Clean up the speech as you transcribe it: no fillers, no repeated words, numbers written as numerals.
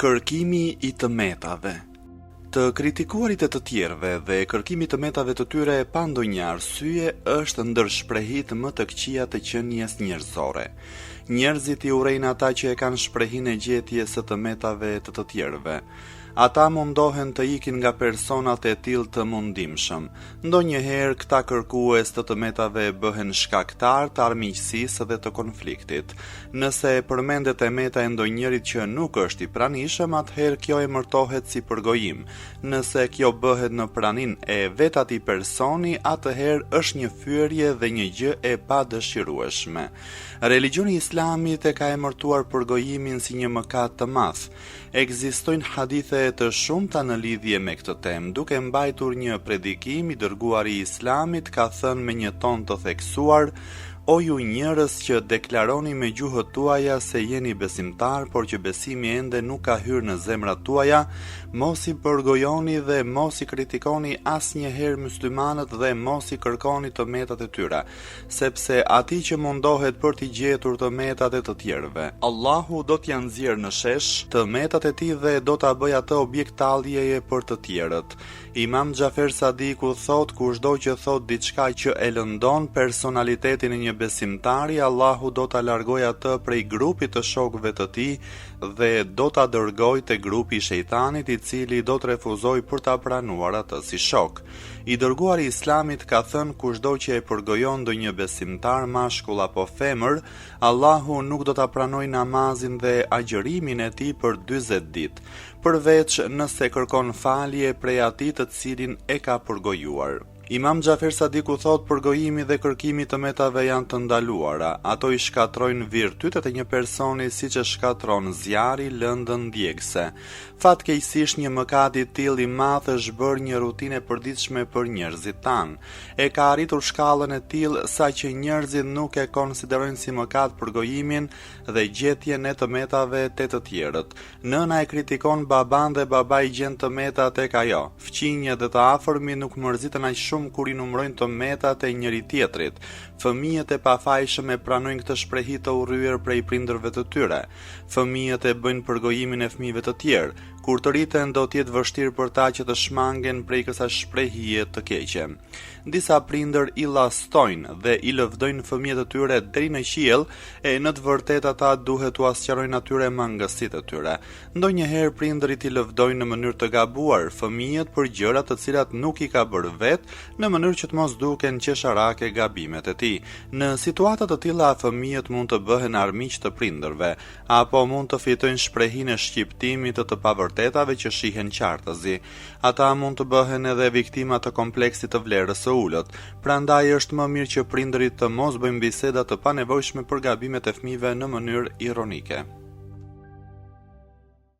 Kërkimi i të metave. Të kritikuarit e të tjerëve dhe kërkimi të metave të tyre pa ndonjë arsye është ndër shprehit më të këqija të qenies njerëzore. Njerëzit i urrejnë ata që e kanë shprehinë e gjetjes së të metave të tjerëve. Ata mundohen të ikin nga personat e tillë të mundimshëm. Ndonjëherë këta kërkues të metave bëhen shkaktar të armiqësisë dhe të konfliktit. Nëse përmendet e meta e ndonjërit që nuk është i pranishëm, atëherë kjo emërtohet si përgojim. Nëse kjo bëhet në praninë e vet atij personi, atëherë është një fyerje dhe një gjë e padëshirueshme. Religjoni i Islamit e ka emërtuar përgojimin si një mëkat të madh. Ekzistojnë hadithe të shumta në lidhje me këtë temë, duke mbajtur një predikim i dërguari i Islamit ka thënë me një ton të theksuar: O ju njerëz që deklaroni me gjuhët tuaja se jeni besimtar, por që besimi ende nuk ka hyrë në zemrat tuaja, mos i përgojoni dhe mos i kritikoni asnjëherë muslimanët dhe mos i kërkoni të metat e tyre, sepse atij që mundohet për t'i gjetur të metat e të tjerëve, Allahu do t'ia nxjerrë në shesh të metat e tij dhe do ta bëjë atë objekt talljeje për të tjerët. Imam Xhafer Sadiku thot: kushdo që thot diçka që e lëndon personalitetin e një besimtari, Allahu do ta largojë atë prej grupit të shokëve të tij dhe do ta dërgojë te grupi i shejtanit, i cili do të refuzojë për ta pranuar atë si shok. I dërguari i Islamit ka thënë: kushdo që e përgojon ndonjë besimtar, mashkull apo femër, Allahu nuk do ta pranojë namazin dhe agjërimin e tij për 40 ditë, përveç nëse kërkon falje prej atij të cilin e ka përgojuar. Imam Xhafer Sadiku thot: përgojimi dhe kërkimi të metave janë të ndaluara. Ato i shkatrojnë virtytet e një personi siç e shkatron zjarri lëndën djegëse. Fatkeqësisht një mëkat i tillë i madh është bërë një rutinë e përditshme për njerëzit tanë. E ka arritur shkallën e tillë saqë njerëzit nuk e konsiderojnë si mëkat përgojimin dhe gjetjen e të metave te të tjerët. Nëna e kritikon baban dhe babai gjen të meta tek ajo. Fqinjet dhe të afërmi nuk mërziten aq shumë kur i numërojnë të metat e njëri tjetrit. Fëmijët e pafajshëm e pranojnë këtë shprehi të urryer prej prindërve të tyre. Fëmijët e bëjnë përgojimin e fëmijëve të tjerë. Kur të rriten do t'jetë vështirë për ta që të shmangen prej kësaj shprehje të keqe. Disa prindër i llastojnë dhe i lëvdojnë fëmijët e tyre deri në qiell, e në të vërtetë ata duhet t'u asqarojnë atyre mangësitë e tyre. Ndonjëherë prindërit i lëvdojnë në mënyrë të gabuar fëmijët për gjëra të cilat nuk i ka bërë vet, në mënyrë që të mos duken qesharake gabimet e tij. Në situata të tilla fëmijët mund të bëhen armiq të prindërve, apo mund të fitojnë shprehinë e shqiptimit të pavërtetave që shihen qartëzi. Ata mund të bëhen edhe viktima të kompleksit të vlerës së ulët. Prandaj është më mirë që prindërit të mos bëjnë biseda të panevojshme për gabimet e fëmijëve në mënyrë ironike.